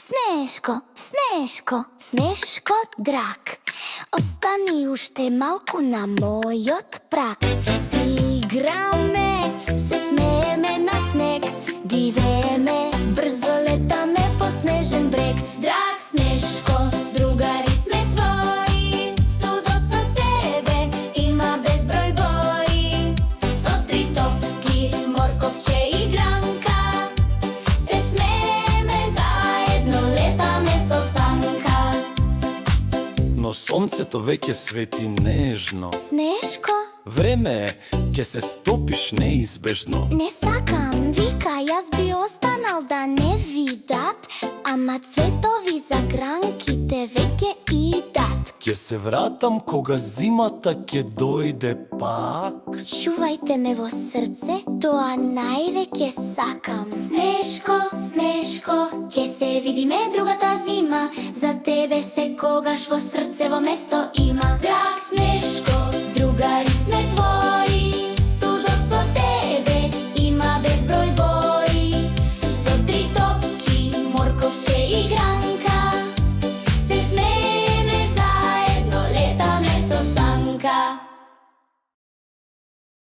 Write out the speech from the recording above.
Снежко, Снежко, Снежко драг, остани уште малку на мојот праг. Си играме, се смееме на снег, дивееме, брзо летаме по снежен брег. Драг Снежко, другари сме твои, студот со тебе има безброј бои. Со три топки, морковче и гранка, се смееме заедно, летаме со санка. Но сонцето веќе свети нежно. Снежко, Време е, ќе се стопиш неизбежно. не сакам, вика, јас би останал да не видат, ама цветови за гранките веќе идат. Ќе се вратам кога зимата ќе дојде пак. Чувајте ме во срце, тоа највеќе сакам. Снежко, Снежко, ќе се видиме другата зима, за тебе секогаш во срцево место има.